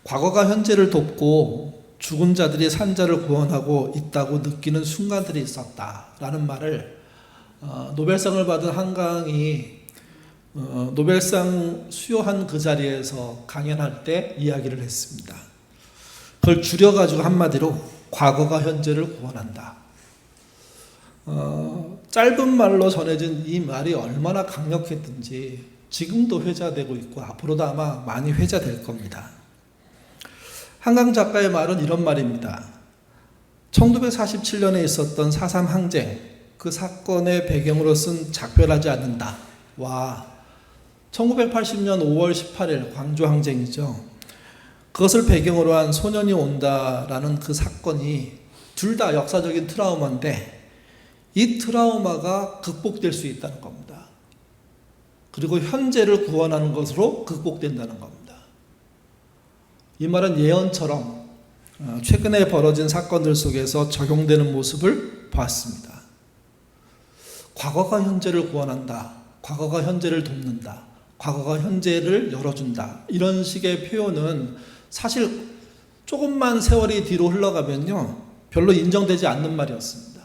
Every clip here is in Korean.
과거가 현재를 돕고 죽은 자들이 산 자를 구원하고 있다고 느끼는 순간들이 있었다라는 말을 노벨상을 받은 한강이 노벨상 수여한 그 자리에서 강연할 때 이야기를 했습니다. 그걸 줄여가지고 한마디로 과거가 현재를 구원한다. 짧은 말로 전해진 이 말이 얼마나 강력했든지 지금도 회자되고 있고 앞으로도 아마 많이 회자될 겁니다. 한강 작가의 말은 이런 말입니다. 1947년에 있었던 4.3 항쟁, 그 사건의 배경으로 쓴 작별하지 않는다 와 1980년 5월 18일 광주 항쟁이죠. 그것을 배경으로 한 소년이 온다라는 그 사건이 둘 다 역사적인 트라우마인데 이 트라우마가 극복될 수 있다는 겁니다. 그리고 현재를 구원하는 것으로 극복된다는 겁니다. 이 말은 예언처럼 최근에 벌어진 사건들 속에서 적용되는 모습을 봤습니다. 과거가 현재를 구원한다. 과거가 현재를 돕는다. 과거가 현재를 열어준다. 이런 식의 표현은 사실 조금만 세월이 뒤로 흘러가면요 별로 인정되지 않는 말이었습니다.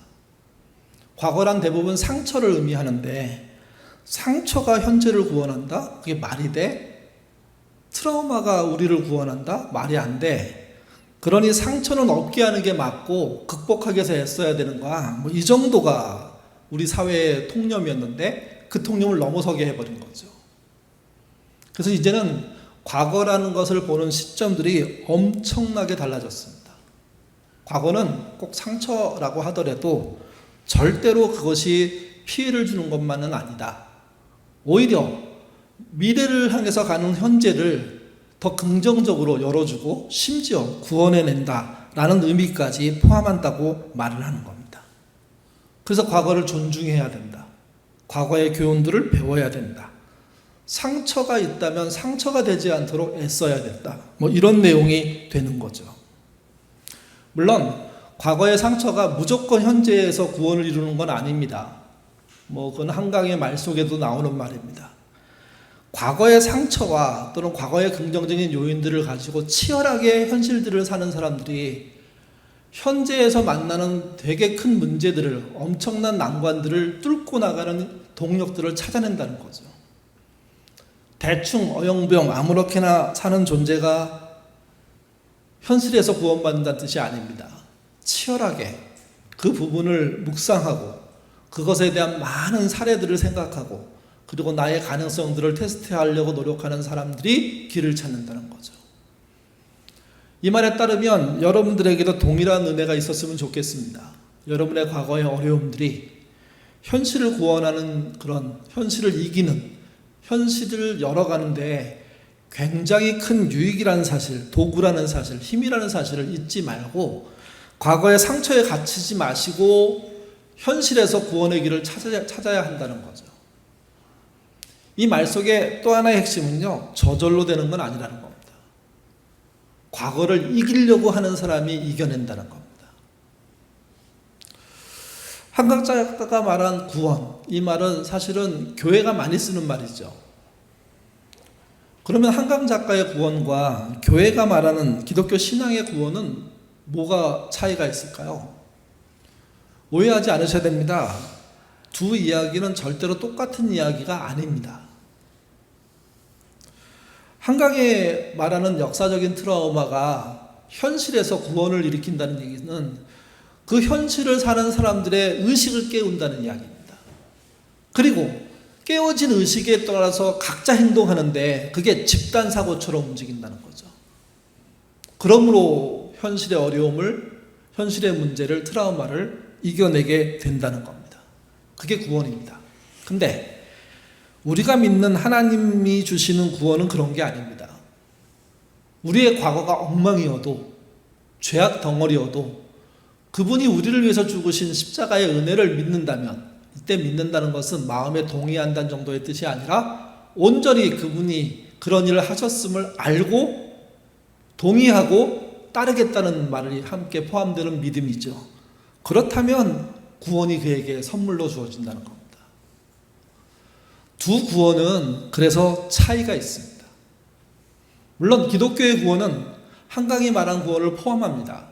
과거란 대부분 상처를 의미하는데 상처가 현재를 구원한다? 그게 말이 돼? 트라우마가 우리를 구원한다? 말이 안 돼. 그러니 상처는 없게 하는 게 맞고 극복하기 위해서 애써야 되는 거야. 이 정도가 우리 사회의 통념이었는데 그 통념을 넘어서게 해버린 거죠. 그래서 이제는 과거라는 것을 보는 시점들이 엄청나게 달라졌습니다. 과거는 꼭 상처라고 하더라도 절대로 그것이 피해를 주는 것만은 아니다. 오히려 미래를 향해서 가는 현재를 더 긍정적으로 열어주고 심지어 구원해낸다라는 의미까지 포함한다고 말을 하는 겁니다. 그래서 과거를 존중해야 된다. 과거의 교훈들을 배워야 된다. 상처가 있다면 상처가 되지 않도록 애써야 된다. 이런 내용이 되는 거죠. 물론 과거의 상처가 무조건 현재에서 구원을 이루는 건 아닙니다. 그건 한강의 말 속에도 나오는 말입니다. 과거의 상처와 또는 과거의 긍정적인 요인들을 가지고 치열하게 현실들을 사는 사람들이 현재에서 만나는 되게 큰 문제들을, 엄청난 난관들을 뚫고 나가는 동력들을 찾아낸다는 거죠. 대충 어영부영 아무렇게나 사는 존재가 현실에서 구원받는다는 뜻이 아닙니다. 치열하게 그 부분을 묵상하고 그것에 대한 많은 사례들을 생각하고 그리고 나의 가능성들을 테스트하려고 노력하는 사람들이 길을 찾는다는 거죠. 이 말에 따르면 여러분들에게도 동일한 은혜가 있었으면 좋겠습니다. 여러분의 과거의 어려움들이 현실을 구원하는 그런 현실을 이기는 현실을 열어가는데 굉장히 큰 유익이라는 사실, 도구라는 사실, 힘이라는 사실을 잊지 말고 과거의 상처에 갇히지 마시고 현실에서 구원의 길을 찾아야 한다는 거죠. 이 말 속에 또 하나의 핵심은요, 저절로 되는 건 아니라는 겁니다. 과거를 이기려고 하는 사람이 이겨낸다는 겁니다. 한강 작가가 말한 구원, 이 말은 사실은 교회가 많이 쓰는 말이죠. 그러면 한강 작가의 구원과 교회가 말하는 기독교 신앙의 구원은 뭐가 차이가 있을까요? 오해하지 않으셔야 됩니다. 두 이야기는 절대로 똑같은 이야기가 아닙니다. 한강에 말하는 역사적인 트라우마가 현실에서 구원을 일으킨다는 얘기는 그 현실을 사는 사람들의 의식을 깨운다는 이야기입니다. 그리고 깨어진 의식에 따라서 각자 행동하는데 그게 집단사고처럼 움직인다는 거죠. 그러므로 현실의 어려움을, 현실의 문제를, 트라우마를 이겨내게 된다는 겁니다. 그게 구원입니다. 근데 우리가 믿는 하나님이 주시는 구원은 그런 게 아닙니다. 우리의 과거가 엉망이어도 죄악 덩어리여도 그분이 우리를 위해서 죽으신 십자가의 은혜를 믿는다면, 이때 믿는다는 것은 마음에 동의한다는 정도의 뜻이 아니라 온전히 그분이 그런 일을 하셨음을 알고 동의하고 따르겠다는 말이 함께 포함되는 믿음이죠. 그렇다면 구원이 그에게 선물로 주어진다는 겁니다. 두 구원은 그래서 차이가 있습니다. 물론 기독교의 구원은 한강이 말한 구원을 포함합니다.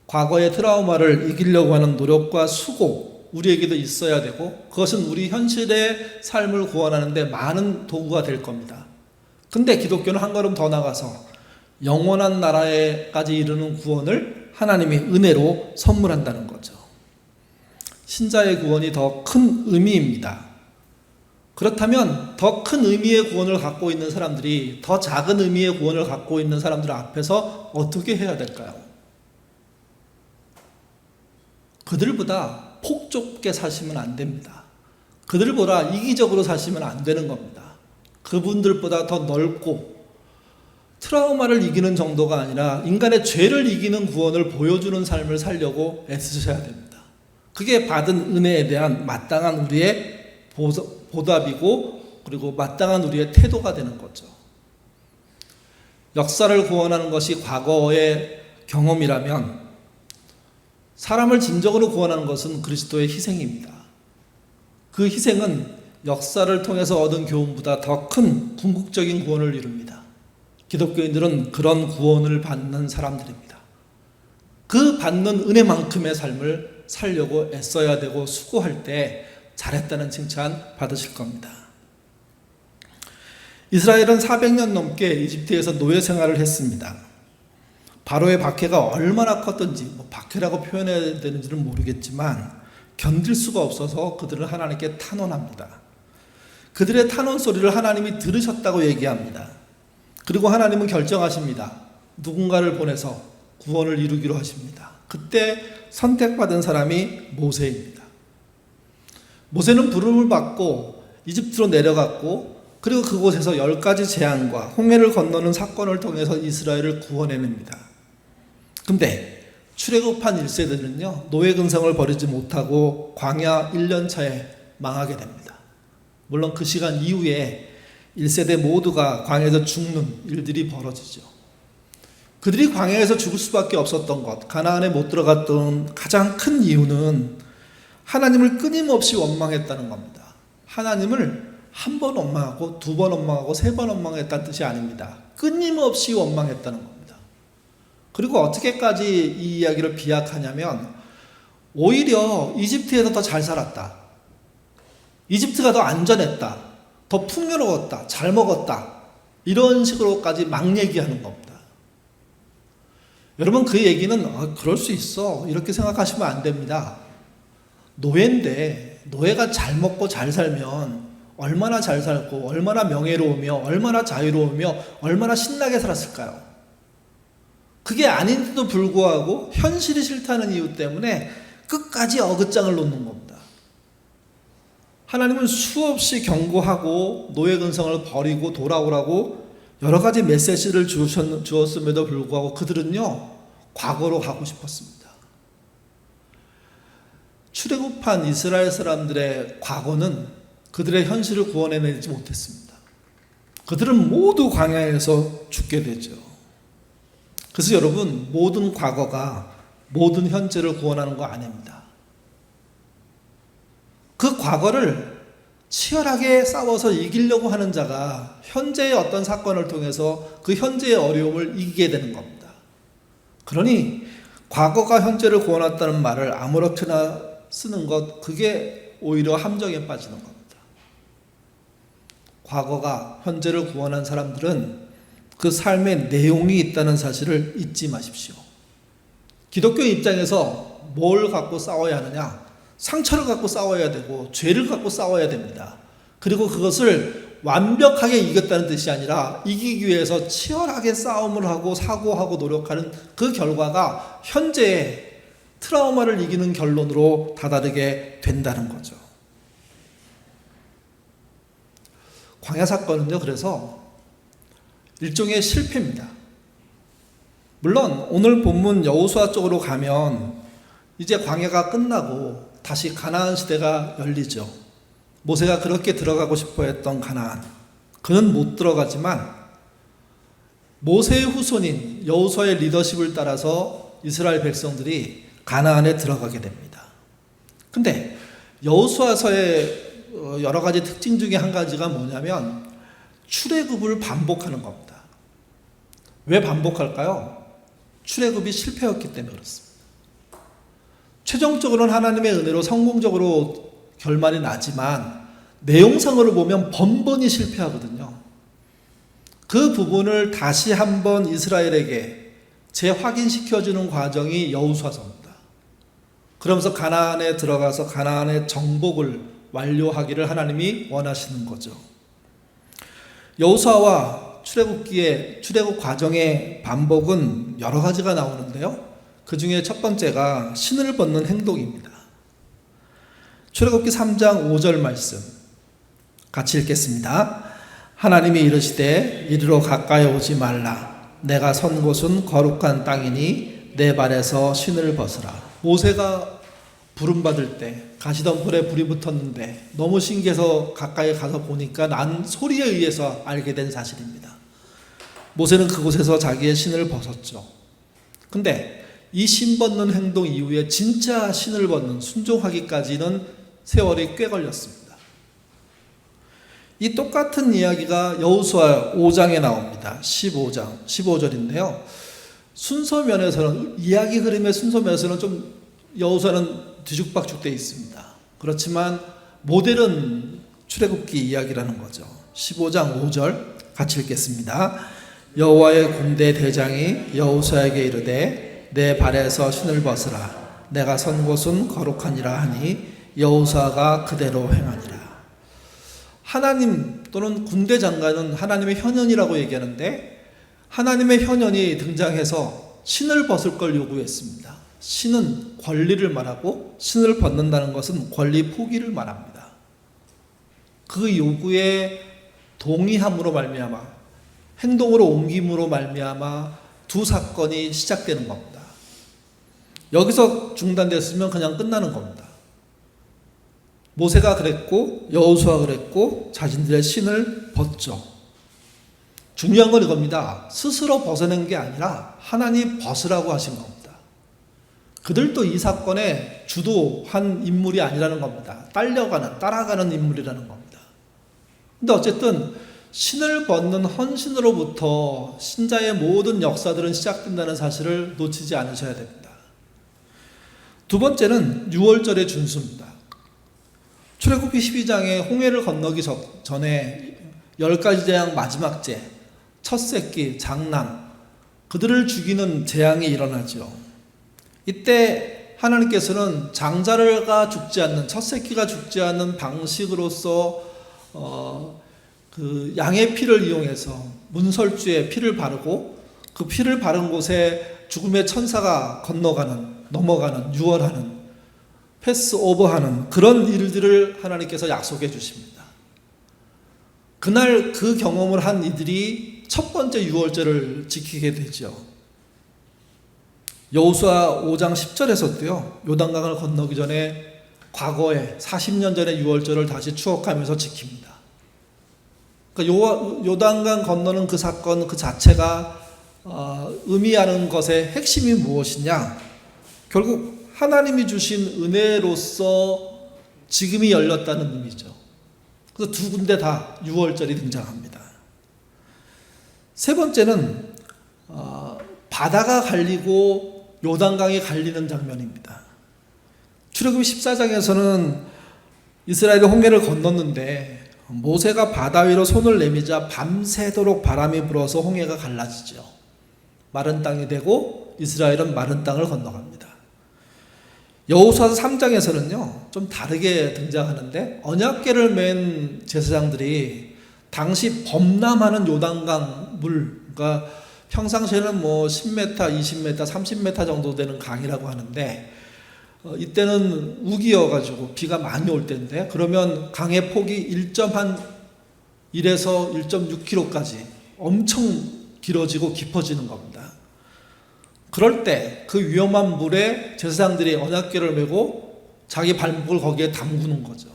과거의 트라우마를 이기려고 하는 노력과 수고, 우리에게도 있어야 되고, 그것은 우리 현실의 삶을 구원하는 데 많은 도구가 될 겁니다. 근데 기독교는 한 걸음 더 나가서 영원한 나라에까지 이르는 구원을 하나님이 은혜로 선물한다는 거죠. 신자의 구원이 더 큰 의미입니다. 그렇다면 더 큰 의미의 구원을 갖고 있는 사람들이 더 작은 의미의 구원을 갖고 있는 사람들 앞에서 어떻게 해야 될까요? 그들보다 폭 좁게 사시면 안 됩니다. 그들보다 이기적으로 사시면 안 되는 겁니다. 그분들보다 더 넓고 트라우마를 이기는 정도가 아니라 인간의 죄를 이기는 구원을 보여주는 삶을 살려고 애쓰셔야 됩니다. 그게 받은 은혜에 대한 마땅한 우리의 보답이고, 그리고 마땅한 우리의 태도가 되는 거죠. 역사를 구원하는 것이 과거의 경험이라면 사람을 진정으로 구원하는 것은 그리스도의 희생입니다. 그 희생은 역사를 통해서 얻은 교훈보다 더 큰 궁극적인 구원을 이룹니다. 기독교인들은 그런 구원을 받는 사람들입니다. 그 받는 은혜만큼의 삶을 살려고 애써야 되고 수고할 때 잘했다는 칭찬 받으실 겁니다. 이스라엘은 400년 넘게 이집트에서 노예 생활을 했습니다. 바로의 박해가 얼마나 컸던지, 박해라고 표현해야 되는지는 모르겠지만 견딜 수가 없어서 그들은 하나님께 탄원합니다. 그들의 탄원 소리를 하나님이 들으셨다고 얘기합니다. 그리고 하나님은 결정하십니다. 누군가를 보내서 구원을 이루기로 하십니다. 그때 선택받은 사람이 모세입니다. 모세는 부름을 받고 이집트로 내려갔고, 그리고 그곳에서 10가지 재앙과 홍해를 건너는 사건을 통해서 이스라엘을 구원해냅니다. 근데 출애굽한 1세대는요, 노예 근성을 버리지 못하고 광야 1년 차에 망하게 됩니다. 물론 그 시간 이후에 1세대 모두가 광야에서 죽는 일들이 벌어지죠. 그들이 광야에서 죽을 수밖에 없었던 것, 가나안에 못 들어갔던 가장 큰 이유는 하나님을 끊임없이 원망했다는 겁니다. 하나님을 한 번 원망하고, 2번 원망하고, 3번 원망했다는 뜻이 아닙니다. 끊임없이 원망했다는 겁니다. 그리고 어떻게까지 이 이야기를 비약하냐면, 오히려 이집트에서 더 잘 살았다, 이집트가 더 안전했다, 더 풍요로웠다, 잘 먹었다, 이런 식으로까지 막 얘기하는 겁니다. 여러분, 그 얘기는 그럴 수 있어 이렇게 생각하시면 안 됩니다. 노예인데 노예가 잘 먹고 잘 살면 얼마나 잘 살고 얼마나 명예로우며 얼마나 자유로우며 얼마나 신나게 살았을까요? 그게 아닌데도 불구하고 현실이 싫다는 이유 때문에 끝까지 어긋장을 놓는 겁니다. 하나님은 수없이 경고하고 노예 근성을 버리고 돌아오라고 여러 가지 메시지를 주었음에도 불구하고 그들은요, 과거로 가고 싶었습니다. 출애굽한 이스라엘 사람들의 과거는 그들의 현실을 구원해내지 못했습니다. 그들은 모두 광야에서 죽게 되죠. 그래서 여러분, 모든 과거가 모든 현재를 구원하는 거 아닙니다. 그 과거를 치열하게 싸워서 이기려고 하는 자가 현재의 어떤 사건을 통해서 그 현재의 어려움을 이기게 되는 겁니다. 그러니 과거가 현재를 구원했다는 말을 아무렇게나 쓰는 것, 그게 오히려 함정에 빠지는 겁니다. 과거가 현재를 구원한 사람들은 그 삶의 내용이 있다는 사실을 잊지 마십시오. 기독교 입장에서 뭘 갖고 싸워야 하느냐? 상처를 갖고 싸워야 되고 죄를 갖고 싸워야 됩니다. 그리고 그것을 완벽하게 이겼다는 뜻이 아니라 이기기 위해서 치열하게 싸움을 하고 사고하고 노력하는 그 결과가 현재의 트라우마를 이기는 결론으로 다다르게 된다는 거죠. 광야 사건은요, 그래서 일종의 실패입니다. 물론 오늘 본문 여호수아 쪽으로 가면 이제 광야가 끝나고 다시 가나안 시대가 열리죠. 모세가 그렇게 들어가고 싶어 했던 가나안, 그는 못 들어가지만 모세의 후손인 여호수아의 리더십을 따라서 이스라엘 백성들이 가나안에 들어가게 됩니다. 근데 여호수아서의 여러 가지 특징 중에 한 가지가 뭐냐면 출애굽을 반복하는 겁니다. 왜 반복할까요? 출애굽이 실패했기 때문에 그렇습니다. 최종적으로는 하나님의 은혜로 성공적으로 결말이 나지만 내용상으로 보면 번번이 실패하거든요. 그 부분을 다시 한번 이스라엘에게 재확인시켜주는 과정이 여호수아서입니다. 그러면서 가나안에 들어가서 가나안의 정복을 완료하기를 하나님이 원하시는 거죠. 여호수아와 출애굽 과정의 반복은 여러 가지가 나오는데요. 그 중에 첫 번째가 신을 벗는 행동입니다. 출애굽기 3장 5절 말씀 같이 읽겠습니다. 하나님이 이르시되 이리로 가까이 오지 말라. 내가 선 곳은 거룩한 땅이니 내 발에서 신을 벗으라. 모세가 부름받을 때 가시덤불에 불이 붙었는데 너무 신기해서 가까이 가서 보니까 난 소리에 의해서 알게 된 사실입니다. 모세는 그곳에서 자기의 신을 벗었죠. 근데 이 신 벗는 행동 이후에 진짜 신을 벗는 순종하기까지는 세월이 꽤 걸렸습니다. 이 똑같은 이야기가 여호수아 5장에 나옵니다. 15절인데요. 순서 면에서는, 이야기 흐름의 순서 면에서는 좀 여호수아는 뒤죽박죽 되어 있습니다. 그렇지만 모델은 출애굽기 이야기라는 거죠. 15장 5절 같이 읽겠습니다. 여호와의 군대 대장이 여호수아에게 이르되 내 발에서 신을 벗으라. 내가 선 곳은 거룩하니라 하니 여호수아가 그대로 행하니라. 하나님 또는 군대 장관은 하나님의 현현이라고 얘기하는데 하나님의 현현이 등장해서 신을 벗을 걸 요구했습니다. 신은 권리를 말하고 신을 벗는다는 것은 권리 포기를 말합니다. 그 요구에 동의함으로 말미암아 행동으로 옮김으로 말미암아 두 사건이 시작되는 겁니다. 여기서 중단됐으면 그냥 끝나는 겁니다. 모세가 그랬고 여호수아가 그랬고 자신들의 신을 벗죠. 중요한 건 이겁니다. 스스로 벗어낸 게 아니라 하나님 벗으라고 하신 겁니다. 그들도 이 사건에 주도한 인물이 아니라는 겁니다. 따라가는 인물이라는 겁니다. 근데 어쨌든 신을 벗는 헌신으로부터 신자의 모든 역사들은 시작된다는 사실을 놓치지 않으셔야 됩니다. 두 번째는 유월절의 준수입니다. 출애굽기 12장에 홍해를 건너기 전에 10가지 재앙 마지막 재, 첫 새끼, 장남, 그들을 죽이는 재앙이 일어나죠. 이때 하나님께서는 장자가 죽지 않는, 첫 새끼가 죽지 않는 방식으로서 그 양의 피를 이용해서 문설주에 피를 바르고 그 피를 바른 곳에 죽음의 천사가 넘어가는, 유월하는, 패스오버하는 그런 일들을 하나님께서 약속해 주십니다. 그날 그 경험을 한 이들이 첫 번째 유월절을 지키게 되죠. 여호수아 5장 10절에서도요. 요단강을 건너기 전에 과거에 40년 전의 유월절을 다시 추억하면서 지킵니다. 그러니까 요단강 건너는 그 사건 그 자체가 의미하는 것의 핵심이 무엇이냐? 결국 하나님이 주신 은혜로서 지금이 열렸다는 의미죠. 그래서 두 군데 다 유월절이 등장합니다. 세 번째는 바다가 갈리고 요단강이 갈리는 장면입니다. 출애굽기 14장에서는 이스라엘이 홍해를 건넜는데 모세가 바다 위로 손을 내미자 밤새도록 바람이 불어서 홍해가 갈라지죠. 마른 땅이 되고 이스라엘은 마른 땅을 건너갑니다. 여호수아 3장에서는요 좀 다르게 등장하는데 언약궤를 맨 제사장들이 당시 범람하는 요단강 물, 그러니까 평상시에는 뭐 10m, 20m, 30m 정도 되는 강이라고 하는데 이때는 우기여가지고 비가 많이 올 때인데 그러면 강의 폭이 1에서 1.6km까지 엄청 길어지고 깊어지는 겁니다. 그럴 때 그 위험한 물에 제사장들이 언약궤를 메고 자기 발목을 거기에 담그는 거죠.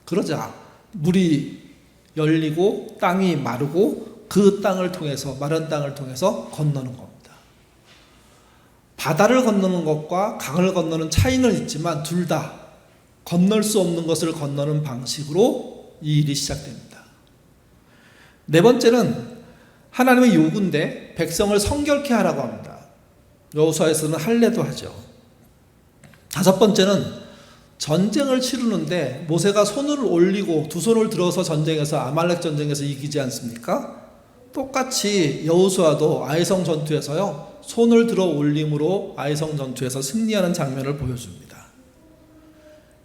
그러자 물이 열리고 땅이 마르고 그 땅을 통해서 마른 땅을 통해서 건너는 겁니다. 바다를 건너는 것과 강을 건너는 차이는 있지만 둘 다 건널 수 없는 것을 건너는 방식으로 이 일이 시작됩니다. 네 번째는 하나님의 요구인데 백성을 성결케 하라고 합니다. 여호수아에서는 할례도 하죠. 다섯 번째는 전쟁을 치르는데 모세가 손을 올리고 두 손을 들어서 전쟁에서 아말렉 전쟁에서 이기지 않습니까? 똑같이 여호수아도 아이성 전투에서요, 손을 들어 올림으로 아이성 전투에서 승리하는 장면을 보여줍니다.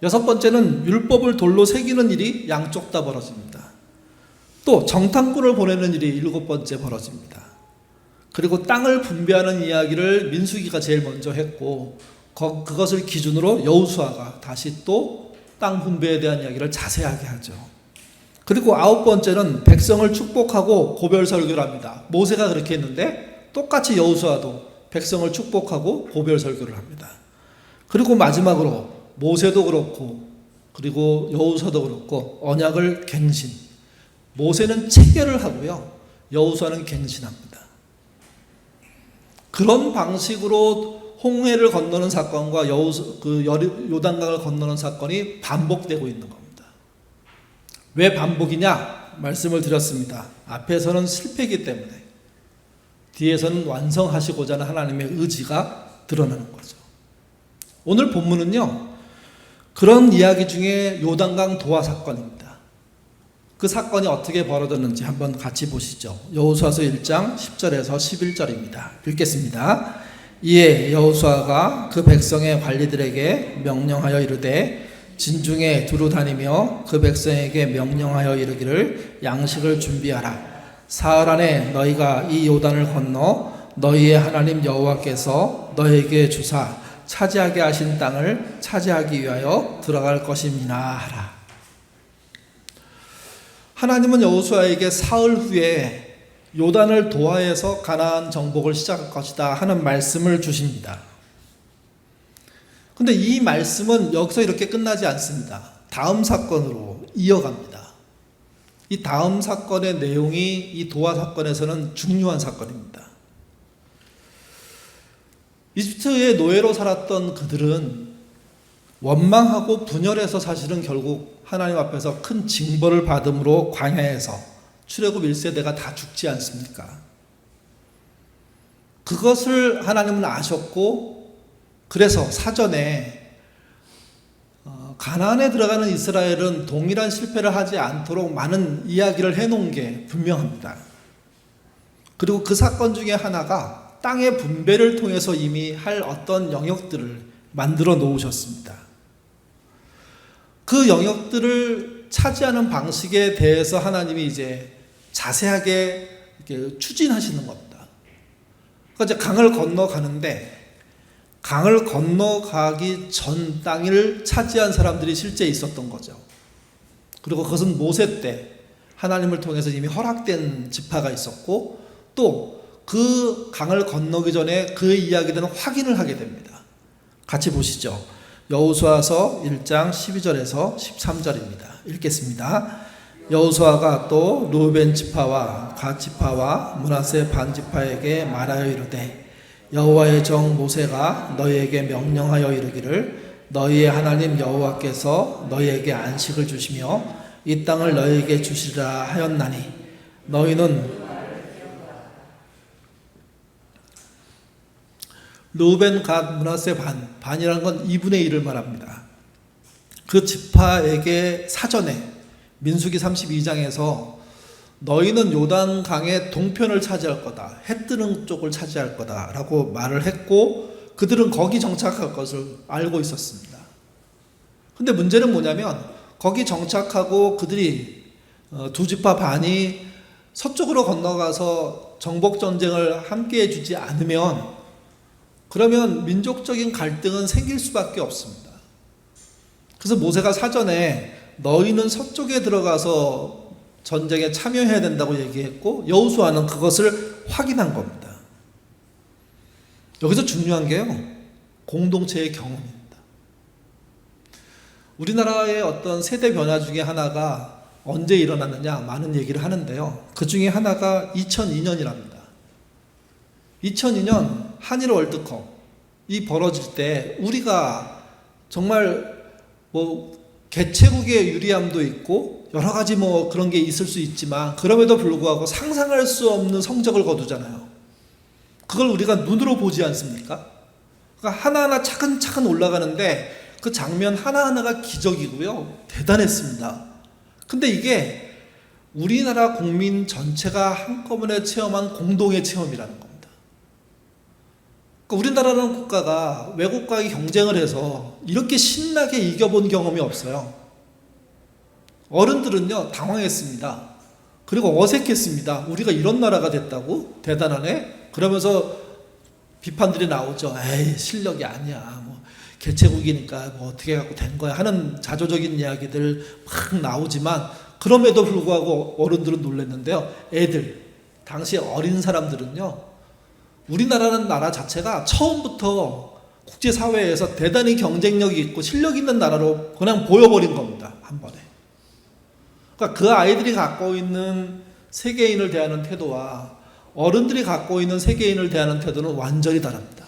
여섯 번째는 율법을 돌로 새기는 일이 양쪽 다 벌어집니다. 또 정탐꾼을 보내는 일이 일곱 번째 벌어집니다. 그리고 땅을 분배하는 이야기를 민수기가 제일 먼저 했고, 그것을 기준으로 여호수아가 다시 또 땅 분배에 대한 이야기를 자세하게 하죠. 그리고 아홉 번째는 백성을 축복하고 고별 설교를 합니다. 모세가 그렇게 했는데 똑같이 여호수아도 백성을 축복하고 고별 설교를 합니다. 그리고 마지막으로 모세도 그렇고 그리고 여호수아도 그렇고 언약을 갱신. 모세는 체결을 하고요, 여호수아는 갱신합니다. 그런 방식으로 홍해를 건너는 사건과 요단강을 건너는 사건이 반복되고 있는 겁니다. 왜 반복이냐? 말씀을 드렸습니다. 앞에서는 실패이기 때문에 뒤에서는 완성하시고자 하는 하나님의 의지가 드러나는 거죠. 오늘 본문은요, 그런 이야기 중에 요단강 도하 사건입니다. 그 사건이 어떻게 벌어졌는지 한번 같이 보시죠. 여호수아서 1장 10절에서 11절입니다. 읽겠습니다. 이에 여호수아가 그 백성의 관리들에게 명령하여 이르되 진중에 두루 다니며 그 백성에게 명령하여 이르기를 양식을 준비하라. 사흘 안에 너희가 이 요단을 건너 너희의 하나님 여호와께서 너희에게 주사 차지하게 하신 땅을 차지하기 위하여 들어갈 것임이나 하라. 하나님은 여호수아에게 사흘 후에 요단을 도하에서 가나안 정복을 시작할 것이다 하는 말씀을 주십니다. 근데 이 말씀은 여기서 이렇게 끝나지 않습니다. 다음 사건으로 이어갑니다. 이 다음 사건의 내용이 이 도하 사건에서는 중요한 사건입니다. 이집트의 노예로 살았던 그들은 원망하고 분열해서 사실은 결국 하나님 앞에서 큰 징벌을 받음으로 광야에서 출애굽 1세대가 다 죽지 않습니까? 그것을 하나님은 아셨고, 그래서 사전에 가나안에 들어가는 이스라엘은 동일한 실패를 하지 않도록 많은 이야기를 해놓은 게 분명합니다. 그리고 그 사건 중에 하나가 땅의 분배를 통해서 이미 할 어떤 영역들을 만들어 놓으셨습니다. 그 영역들을 차지하는 방식에 대해서 하나님이 이제 자세하게 이렇게 추진하시는 겁니다. 그러니까 이제 강을 건너가는데, 강을 건너가기 전 땅을 차지한 사람들이 실제 있었던 거죠. 그리고 그것은 모세 때 하나님을 통해서 이미 허락된 지파가 있었고, 또 그 강을 건너기 전에 그 이야기들은 확인을 하게 됩니다. 같이 보시죠. 여호수아서 1장 12절에서 13절입니다. 읽겠습니다. 여호수아가 또 르우벤 지파와 갓 지파와 므낫세 반 지파에게 말하여 이르되 여호와의 종 모세가 너희에게 명령하여 이르기를 너희의 하나님 여호와께서 너희에게 안식을 주시며 이 땅을 너희에게 주시리라 하였나니 너희는 르우벤 갓 므낫세 반이라는 건 2분의 1을 말합니다. 그 지파에게 사전에 민수기 32장에서 너희는 요단강의 동편을 차지할 거다, 해 뜨는 쪽을 차지할 거다 라고 말을 했고, 그들은 거기 정착할 것을 알고 있었습니다. 근데 문제는 뭐냐면 거기 정착하고 그들이 두 지파 반이 서쪽으로 건너가서 정복전쟁을 함께 해주지 않으면, 그러면 민족적인 갈등은 생길 수밖에 없습니다. 그래서 모세가 사전에 너희는 서쪽에 들어가서 전쟁에 참여해야 된다고 얘기했고, 여호수아는 그것을 확인한 겁니다. 여기서 중요한 게요, 공동체의 경험입니다. 우리나라의 어떤 세대 변화 중에 하나가 언제 일어났느냐 많은 얘기를 하는데요, 그 중에 하나가 2002년이랍니다. 2002년 한일 월드컵이 벌어질 때 우리가 정말 개최국의 유리함도 있고 여러 가지 그런 게 있을 수 있지만, 그럼에도 불구하고 상상할 수 없는 성적을 거두잖아요. 그걸 우리가 눈으로 보지 않습니까? 그러니까 하나하나 차근차근 올라가는데 그 장면 하나하나가 기적이고요. 대단했습니다. 근데 이게 우리나라 국민 전체가 한꺼번에 체험한 공동의 체험이라는 겁니다. 그러니까 우리나라라는 국가가 외국과의 경쟁을 해서 이렇게 신나게 이겨본 경험이 없어요. 어른들은요, 당황했습니다. 그리고 어색했습니다. 우리가 이런 나라가 됐다고? 대단하네? 그러면서 비판들이 나오죠. 에이, 실력이 아니야. 뭐 개최국이니까 뭐 어떻게 갖고 된 거야 하는 자조적인 이야기들 막 나오지만 그럼에도 불구하고 어른들은 놀랐는데요. 애들, 당시 어린 사람들은요, 우리나라는 나라 자체가 처음부터 국제사회에서 대단히 경쟁력이 있고 실력 있는 나라로 그냥 보여버린 겁니다. 한 번에. 그러니까 그 아이들이 갖고 있는 세계인을 대하는 태도와 어른들이 갖고 있는 세계인을 대하는 태도는 완전히 다릅니다.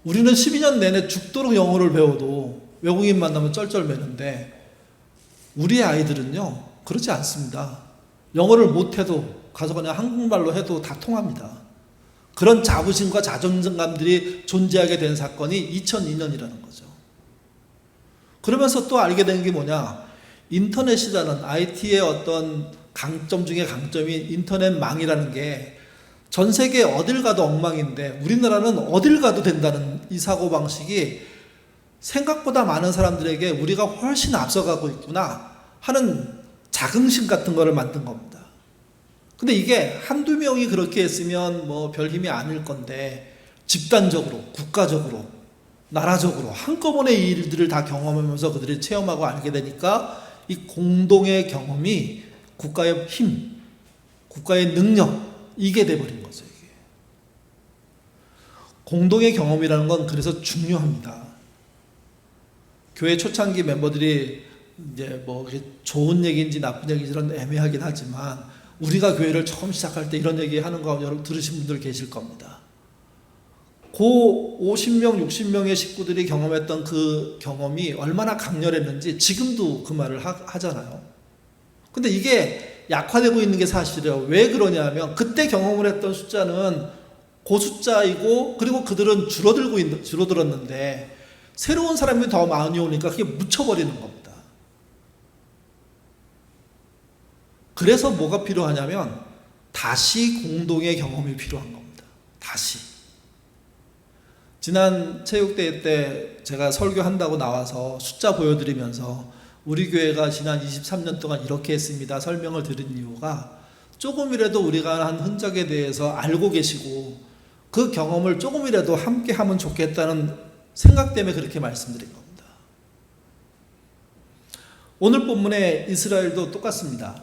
우리는 12년 내내 죽도록 영어를 배워도 외국인 만나면 쩔쩔매는데 우리의 아이들은요, 그렇지 않습니다. 영어를 못해도 가서 그냥 한국말로 해도 다 통합니다. 그런 자부심과 자존감들이 존재하게 된 사건이 2002년이라는 거죠. 그러면서 또 알게 된 게 뭐냐, 인터넷이라는 IT의 어떤 강점 중에 강점이 인터넷망이라는 게 전 세계 어딜 가도 엉망인데 우리나라는 어딜 가도 된다는 이 사고방식이 생각보다 많은 사람들에게 우리가 훨씬 앞서가고 있구나 하는 자긍심 같은 거를 만든 겁니다. 근데 이게 한두 명이 그렇게 했으면 뭐 별 힘이 아닐 건데 집단적으로, 국가적으로, 나라적으로 한꺼번에 이 일들을 다 경험하면서 그들이 체험하고 알게 되니까 이 공동의 경험이 국가의 힘, 국가의 능력, 이게 돼버린 거죠. 이게. 공동의 경험이라는 건 그래서 중요합니다. 교회 초창기 멤버들이 이제 뭐 좋은 얘기인지 나쁜 얘기인지는 애매하긴 하지만 우리가 교회를 처음 시작할 때 이런 얘기 하는 거 여러분 들으신 분들 계실 겁니다. 고 50명, 60명의 식구들이 경험했던 그 경험이 얼마나 강렬했는지 지금도 그 말을 하잖아요. 근데 이게 약화되고 있는 게 사실이에요. 왜 그러냐면 그때 경험을 했던 숫자는 고숫자이고 그리고 그들은 줄어들었는데 새로운 사람이 더 많이 오니까 그게 묻혀버리는 겁니다. 그래서 뭐가 필요하냐면 다시 공동의 경험이 필요한 겁니다. 다시. 지난 체육대회 때 제가 설교한다고 나와서 숫자 보여드리면서 우리 교회가 지난 23년 동안 이렇게 했습니다 설명을 드린 이유가 조금이라도 우리가 한 흔적에 대해서 알고 계시고 그 경험을 조금이라도 함께 하면 좋겠다는 생각 때문에 그렇게 말씀드린 겁니다. 오늘 본문의 이스라엘도 똑같습니다.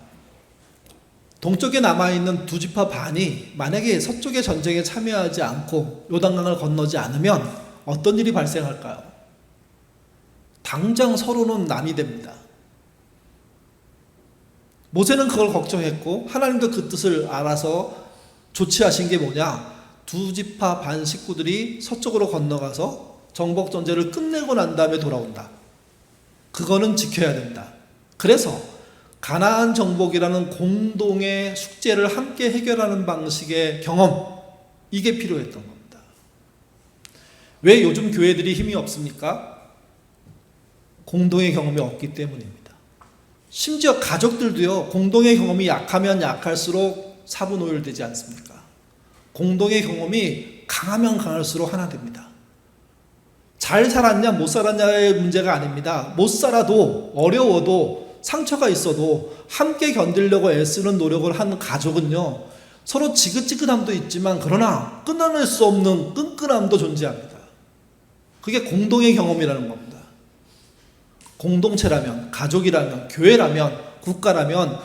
동쪽에 남아있는 두 지파 반이 만약에 서쪽의 전쟁에 참여하지 않고 요단강을 건너지 않으면 어떤 일이 발생할까요? 당장 서로는 남이 됩니다. 모세는 그걸 걱정했고 하나님도 그 뜻을 알아서 조치하신 게 뭐냐? 두 지파 반 식구들이 서쪽으로 건너가서 정복 전쟁을 끝내고 난 다음에 돌아온다. 그거는 지켜야 된다. 그래서 가나안 정복이라는 공동의 숙제를 함께 해결하는 방식의 경험, 이게 필요했던 겁니다. 왜 요즘 교회들이 힘이 없습니까? 공동의 경험이 없기 때문입니다. 심지어 가족들도요, 공동의 경험이 약하면 약할수록 사분오열되지 않습니까? 공동의 경험이 강하면 강할수록 하나 됩니다. 잘 살았냐 못 살았냐의 문제가 아닙니다. 못 살아도 어려워도 상처가 있어도 함께 견디려고 애쓰는 노력을 하는 가족은요, 서로 지긋지긋함도 있지만 그러나 끊어낼 수 없는 끈끈함도 존재합니다. 그게 공동의 경험이라는 겁니다. 공동체라면, 가족이라면, 교회라면, 국가라면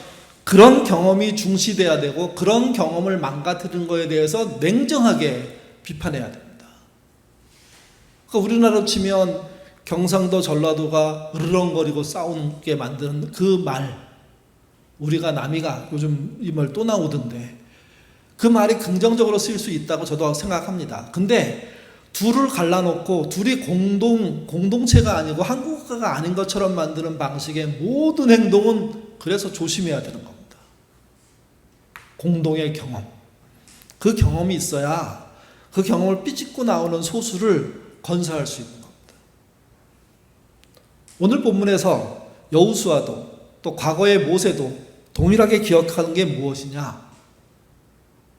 그런 경험이 중시돼야 되고 그런 경험을 망가뜨린 거에 대해서 냉정하게 비판해야 됩니다. 그러니까 우리나라로 치면 경상도, 전라도가 으르렁거리고 싸우게 만드는 그 말, 우리가 남이가 요즘 이 말 또 나오던데 그 말이 긍정적으로 쓰일 수 있다고 저도 생각합니다. 근데 둘을 갈라놓고 둘이 공동체가 아니고 한 국가가 아닌 것처럼 만드는 방식의 모든 행동은 그래서 조심해야 되는 겁니다. 공동의 경험. 그 경험이 있어야 그 경험을 삐짓고 나오는 소수를 건사할 수 있는 겁니다. 오늘 본문에서 여호수아도 또 과거의 모세도 동일하게 기억하는 게 무엇이냐?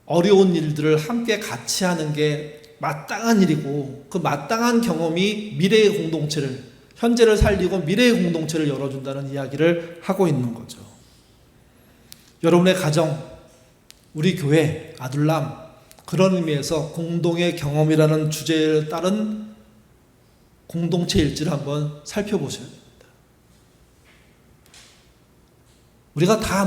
어려운 일들을 함께 같이 하는 게 마땅한 일이고, 그 마땅한 경험이 미래의 공동체를, 현재를 살리고 미래의 공동체를 열어준다는 이야기를 하고 있는 거죠. 여러분의 가정, 우리 교회, 아둘람, 그런 의미에서 공동의 경험이라는 주제에 따른 공동체 일지를 한번 살펴보셔야 됩니다. 우리가 다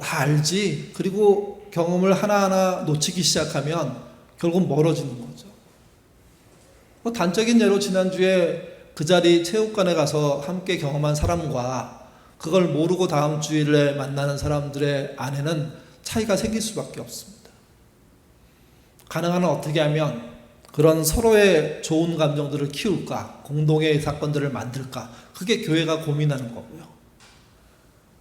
알지, 그리고 경험을 하나하나 놓치기 시작하면 결국 멀어지는 거죠. 단적인 예로 지난주에 그 자리 체육관에 가서 함께 경험한 사람과 그걸 모르고 다음 주일에 만나는 사람들의 안에는 차이가 생길 수밖에 없습니다. 가능한 한 어떻게 하면 그런 서로의 좋은 감정들을 키울까, 공동의 사건들을 만들까, 그게 교회가 고민하는 거고요.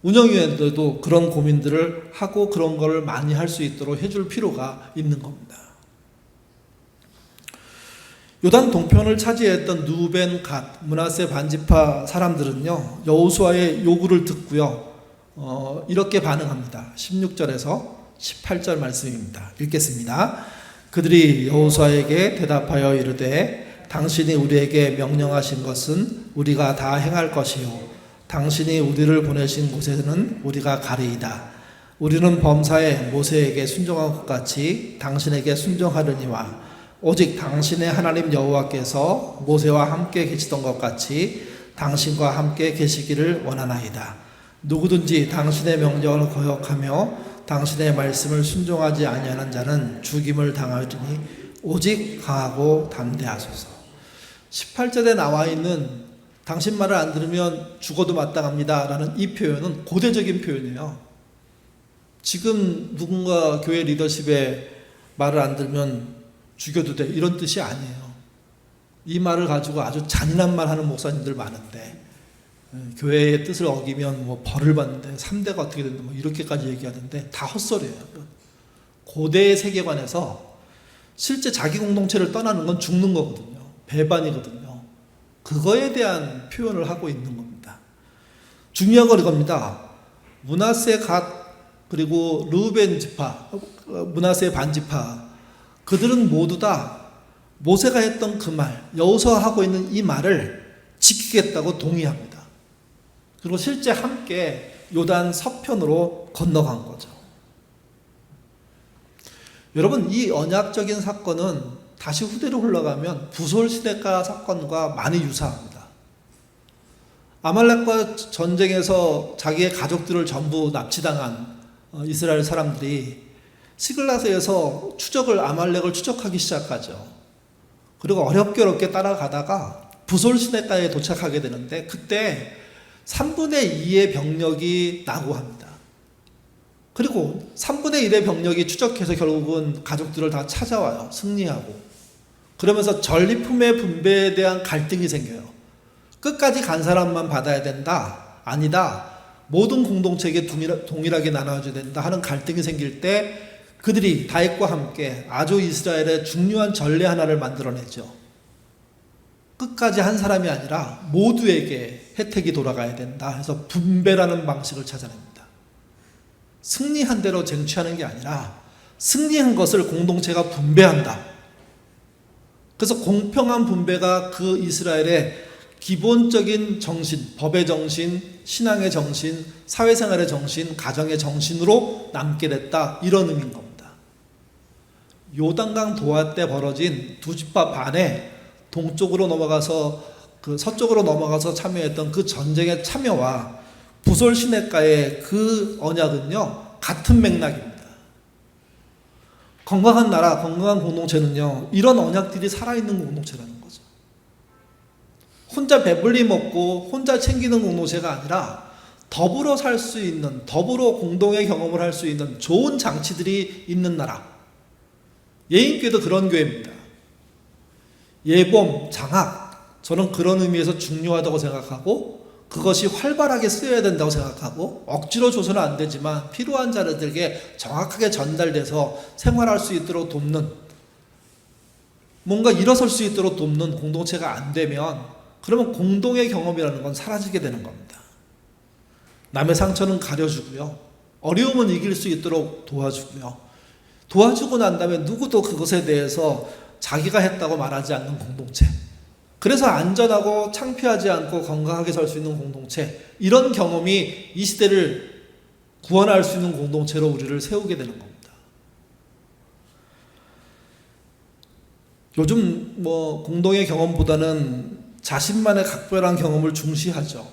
운영위원들도 그런 고민들을 하고 그런 걸 많이 할 수 있도록 해줄 필요가 있는 겁니다. 요단 동편을 차지했던 누벤, 갓, 므낫세 반지파 사람들은요, 여호수아의 요구를 듣고요, 이렇게 반응합니다. 16절에서 18절 말씀입니다. 읽겠습니다. 그들이 여호수아에게 대답하여 이르되 당신이 우리에게 명령하신 것은 우리가 다 행할 것이요 당신이 우리를 보내신 곳에는 우리가 가리이다. 우리는 범사에 모세에게 순종한 것 같이 당신에게 순종하려니와 오직 당신의 하나님 여호와께서 모세와 함께 계시던 것 같이 당신과 함께 계시기를 원하나이다. 누구든지 당신의 명령을 거역하며 당신의 말씀을 순종하지 아니하는 자는 죽임을 당하리니 오직 강하고 담대하소서. 18절에 나와 있는 당신 말을 안 들으면 죽어도 마땅합니다 라는 이 표현은 고대적인 표현이에요. 지금 누군가 교회 리더십에 말을 안 들으면 죽여도 돼, 이런 뜻이 아니에요. 이 말을 가지고 아주 잔인한 말 하는 목사님들 많은데, 교회의 뜻을 어기면 벌을 받는데 3대가 어떻게 된다 이렇게까지 얘기하는데 다 헛소리예요. 고대의 세계관에서 실제 자기 공동체를 떠나는 건 죽는 거거든요. 배반이거든요. 그거에 대한 표현을 하고 있는 겁니다. 중요한 건 이겁니다. 므낫세 갓 그리고 르우벤 지파, 므낫세 반지파, 그들은 모두 다 모세가 했던 그 말, 여호수아가 하고 있는 이 말을 지키겠다고 동의합니다. 그리고 실제 함께 요단 서편으로 건너간 거죠. 여러분, 이 언약적인 사건은 다시 후대로 흘러가면 부솔 시내가 사건과 많이 유사합니다. 아말렉과 전쟁에서 자기의 가족들을 전부 납치당한 이스라엘 사람들이 시글라스에서 아말렉을 추적하기 시작하죠. 그리고 어렵게 따라가다가 부솔 시내가에 도착하게 되는데 그때 3분의 2의 병력이 나고합니다. 그리고 3분의 1의 병력이 추적해서 결국은 가족들을 다 찾아와요. 승리하고. 그러면서 전리품의 분배에 대한 갈등이 생겨요. 끝까지 간 사람만 받아야 된다? 아니다. 모든 공동체에게 동일하게 나눠줘야 된다 하는 갈등이 생길 때 그들이 다윗과 함께 아주 이스라엘의 중요한 전례 하나를 만들어내죠. 끝까지 한 사람이 아니라 모두에게 혜택이 돌아가야 된다 해서 분배라는 방식을 찾아냅니다. 승리한 대로 쟁취하는 게 아니라 승리한 것을 공동체가 분배한다. 그래서 공평한 분배가 그 이스라엘의 기본적인 정신, 법의 정신, 신앙의 정신, 사회생활의 정신, 가정의 정신으로 남게 됐다, 이런 의미인 겁니다. 요단강 도하 때 벌어진 두 지파 반에 동쪽으로 넘어가서 서쪽으로 넘어가서 참여했던 그 전쟁의 참여와 부솔 시내가의 그 언약은요, 같은 맥락입니다. 건강한 나라, 건강한 공동체는요, 이런 언약들이 살아있는 공동체라는 거죠. 혼자 배불리 먹고 혼자 챙기는 공동체가 아니라 더불어 살 수 있는, 더불어 공동의 경험을 할 수 있는 좋은 장치들이 있는 나라. 예인교회도 그런 교회입니다. 예범, 장학, 저는 그런 의미에서 중요하다고 생각하고 그것이 활발하게 쓰여야 된다고 생각하고 억지로 줘서는 안 되지만 필요한 자들에게 정확하게 전달돼서 생활할 수 있도록 돕는, 뭔가 일어설 수 있도록 돕는 공동체가 안 되면 그러면 공동의 경험이라는 건 사라지게 되는 겁니다. 남의 상처는 가려주고요, 어려움은 이길 수 있도록 도와주고요, 도와주고 난 다음에 누구도 그것에 대해서 자기가 했다고 말하지 않는 공동체, 그래서 안전하고 창피하지 않고 건강하게 살 수 있는 공동체, 이런 경험이 이 시대를 구원할 수 있는 공동체로 우리를 세우게 되는 겁니다. 요즘 공동의 경험보다는 자신만의 각별한 경험을 중시하죠.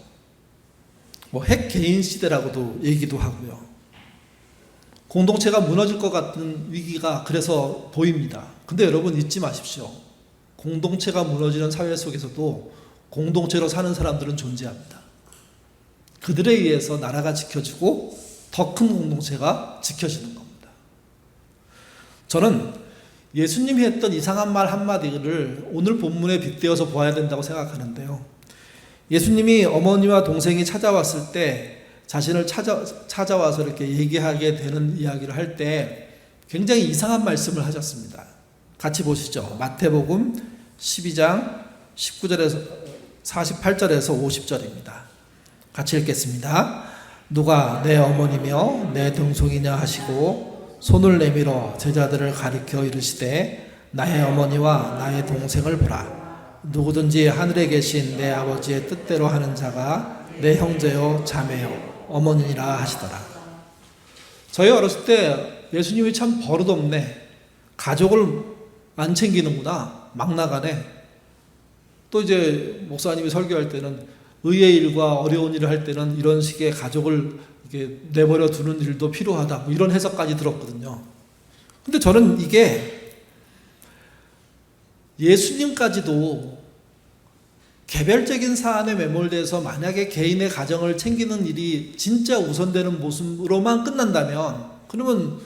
핵 개인 시대라고도 얘기도 하고요. 공동체가 무너질 것 같은 위기가 그래서 보입니다. 근데 여러분 잊지 마십시오. 공동체가 무너지는 사회 속에서도 공동체로 사는 사람들은 존재합니다. 그들에 의해서 나라가 지켜지고 더 큰 공동체가 지켜지는 겁니다. 저는 예수님이 했던 이상한 말 한마디를 오늘 본문에 빗대어서 보아야 된다고 생각하는데요. 예수님이 어머니와 동생이 찾아왔을 때 자신을 찾아와서 이렇게 얘기하게 되는 이야기를 할 때 굉장히 이상한 말씀을 하셨습니다. 같이 보시죠. 마태복음 12장 19절에서 48절에서 50절입니다. 같이 읽겠습니다. 누가 내 어머니며 내 동생이냐 하시고 손을 내밀어 제자들을 가리켜 이르시되 나의 어머니와 나의 동생을 보라. 누구든지 하늘에 계신 내 아버지의 뜻대로 하는 자가 내 형제요 자매요 어머니라 하시더라. 저희 어렸을 때 예수님이 참 버릇없네, 가족을 안 챙기는구나, 막 나가네. 또 이제 목사님이 설교할 때는 의의 일과 어려운 일을 할 때는 이런 식의 가족을 이렇게 내버려 두는 일도 필요하다, 이런 해석까지 들었거든요. 근데 저는 이게 예수님까지도 개별적인 사안에 매몰돼서 만약에 개인의 가정을 챙기는 일이 진짜 우선되는 모습으로만 끝난다면 그러면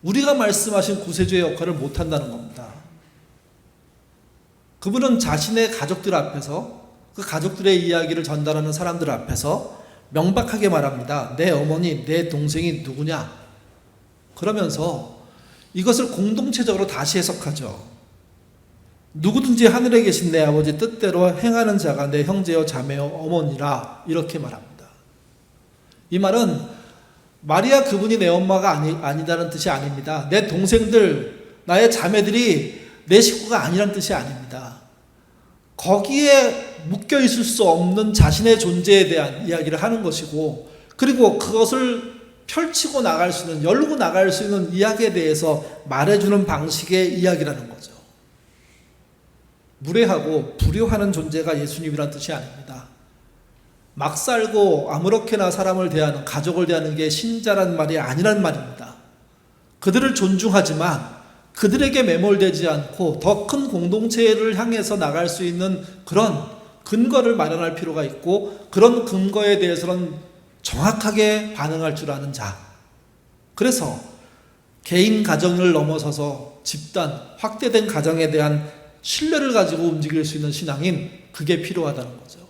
우리가 말씀하신 구세주의 역할을 못한다는 겁니다. 그분은 자신의 가족들 앞에서, 그 가족들의 이야기를 전달하는 사람들 앞에서 명백하게 말합니다. 내 어머니, 내 동생이 누구냐? 그러면서 이것을 공동체적으로 다시 해석하죠. 누구든지 하늘에 계신 내 아버지 뜻대로 행하는 자가 내 형제요 자매요 어머니라, 이렇게 말합니다. 이 말은 마리아 그분이 내 엄마가 아니다는 뜻이 아닙니다. 내 동생들, 나의 자매들이 내 식구가 아니라는 뜻이 아닙니다. 거기에 묶여 있을 수 없는 자신의 존재에 대한 이야기를 하는 것이고, 그리고 그것을 펼치고 나갈 수 있는, 열고 나갈 수 있는 이야기에 대해서 말해주는 방식의 이야기라는 거죠. 무례하고 불효하는 존재가 예수님이란 뜻이 아닙니다. 막 살고 아무렇게나 사람을 대하는, 가족을 대하는 게 신자란 말이 아니란 말입니다. 그들을 존중하지만 그들에게 매몰되지 않고 더 큰 공동체를 향해서 나갈 수 있는 그런 근거를 마련할 필요가 있고, 그런 근거에 대해서는 정확하게 반응할 줄 아는 자. 그래서 개인 가정을 넘어서서 집단, 확대된 가정에 대한 신뢰를 가지고 움직일 수 있는 신앙인, 그게 필요하다는 거죠.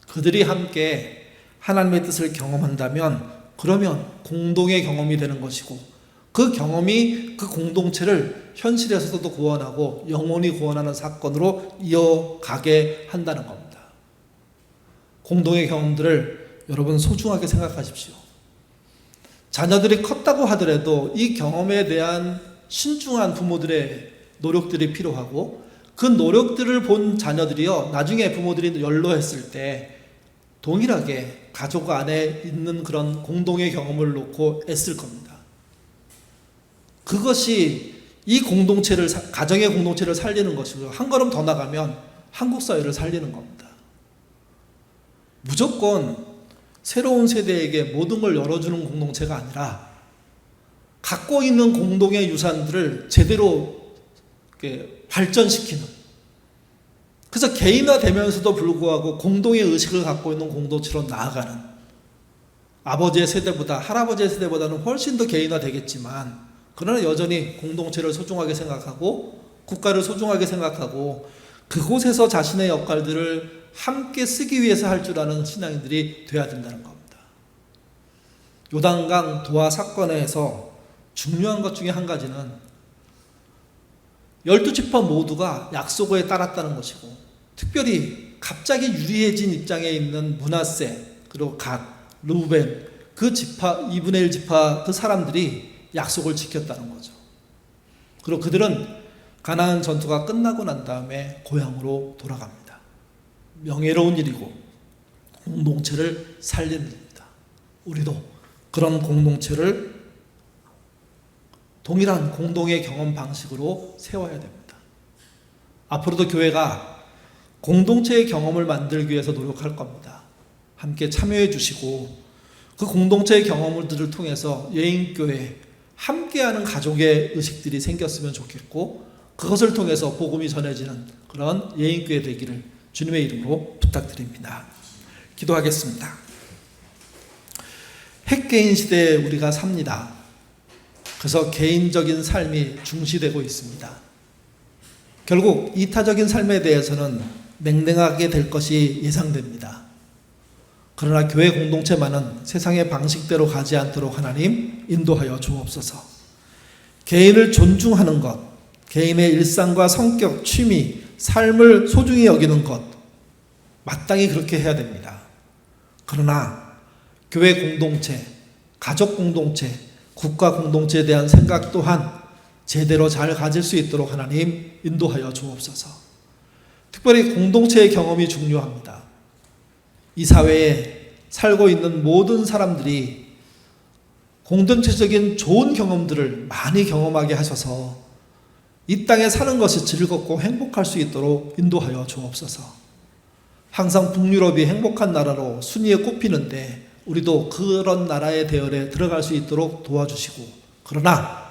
그들이 함께 하나님의 뜻을 경험한다면 그러면 공동의 경험이 되는 것이고, 그 경험이 그 공동체를 현실에서도 구원하고 영원히 구원하는 사건으로 이어가게 한다는 겁니다. 공동의 경험들을 여러분 소중하게 생각하십시오. 자녀들이 컸다고 하더라도 이 경험에 대한 신중한 부모들의 노력들이 필요하고, 그 노력들을 본 자녀들이요, 나중에 부모들이 연로했을 때 동일하게 가족 안에 있는 그런 공동의 경험을 놓고 애쓸 겁니다. 그것이 이 공동체를, 가정의 공동체를 살리는 것이고요. 한 걸음 더 나가면 한국 사회를 살리는 겁니다. 무조건 새로운 세대에게 모든 걸 열어주는 공동체가 아니라 갖고 있는 공동의 유산들을 제대로 발전시키는, 그래서 개인화되면서도 불구하고 공동의 의식을 갖고 있는 공동체로 나아가는, 아버지의 세대보다, 할아버지의 세대보다는 훨씬 더 개인화되겠지만 그러나 여전히 공동체를 소중하게 생각하고 국가를 소중하게 생각하고 그곳에서 자신의 역할들을 함께 쓰기 위해서 할 줄 아는 신앙인들이 돼야 된다는 겁니다. 요단강 도하 사건에서 중요한 것 중에 한 가지는 12지파 모두가 약속에 따랐다는 것이고, 특별히 갑자기 유리해진 입장에 있는 므낫세, 그리고 갓, 르우벤, 그 지파, 2분의 1 지파 그 사람들이 약속을 지켰다는 거죠. 그리고 그들은 가나안 전투가 끝나고 난 다음에 고향으로 돌아갑니다. 명예로운 일이고 공동체를 살리는 일입니다. 우리도 그런 공동체를 동일한 공동의 경험 방식으로 세워야 됩니다. 앞으로도 교회가 공동체의 경험을 만들기 위해서 노력할 겁니다. 함께 참여해 주시고 그 공동체의 경험들을 통해서 예인교회 함께하는 가족의 의식들이 생겼으면 좋겠고, 그것을 통해서 복음이 전해지는 그런 예인교회 되기를 주님의 이름으로 부탁드립니다. 기도하겠습니다. 핵개인 시대에 우리가 삽니다. 그래서 개인적인 삶이 중시되고 있습니다. 결국 이타적인 삶에 대해서는 냉랭하게 될 것이 예상됩니다. 그러나 교회 공동체만은 세상의 방식대로 가지 않도록 하나님 인도하여 주옵소서. 개인을 존중하는 것, 개인의 일상과 성격, 취미, 삶을 소중히 여기는 것, 마땅히 그렇게 해야 됩니다. 그러나 교회 공동체, 가족 공동체, 국가 공동체에 대한 생각 또한 제대로 잘 가질 수 있도록 하나님 인도하여 주옵소서. 특별히 공동체의 경험이 중요합니다. 이 사회에 살고 있는 모든 사람들이 공동체적인 좋은 경험들을 많이 경험하게 하셔서 이 땅에 사는 것이 즐겁고 행복할 수 있도록 인도하여 주옵소서. 항상 북유럽이 행복한 나라로 순위에 꼽히는데 우리도 그런 나라의 대열에 들어갈 수 있도록 도와주시고, 그러나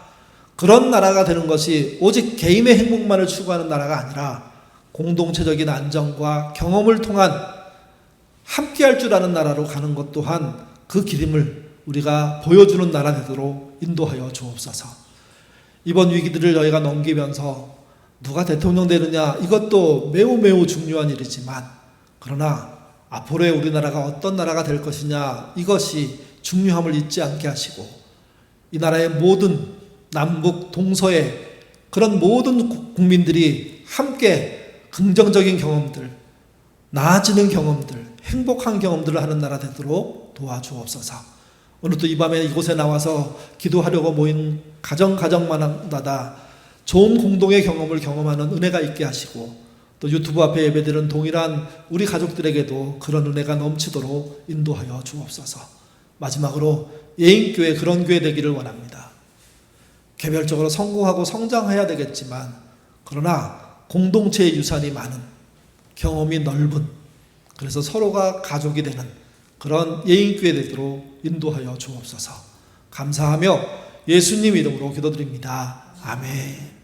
그런 나라가 되는 것이 오직 개인의 행복만을 추구하는 나라가 아니라 공동체적인 안정과 경험을 통한 함께 할 줄 아는 나라로 가는 것 또한 그 기름을 우리가 보여주는 나라 되도록 인도하여 주옵소서. 이번 위기들을 저희가 넘기면서 누가 대통령 되느냐, 이것도 매우 중요한 일이지만, 그러나 앞으로의 우리나라가 어떤 나라가 될 것이냐, 이것이 중요함을 잊지 않게 하시고, 이 나라의 모든 남북 동서의 그런 모든 국민들이 함께 긍정적인 경험들, 나아지는 경험들, 행복한 경험들을 하는 나라 되도록 도와주옵소서. 오늘도 이 밤에 이곳에 나와서 기도하려고 모인 가정마다 좋은 공동의 경험을 경험하는 은혜가 있게 하시고, 또 유튜브 앞에 예배드리는 동일한 우리 가족들에게도 그런 은혜가 넘치도록 인도하여 주옵소서. 마지막으로 예인교회 그런 교회 되기를 원합니다. 개별적으로 성공하고 성장해야 되겠지만, 그러나 공동체의 유산이 많은, 경험이 넓은, 그래서 서로가 가족이 되는 그런 예인교회 되도록 인도하여 주옵소서. 감사하며 예수님 이름으로 기도드립니다. 아멘.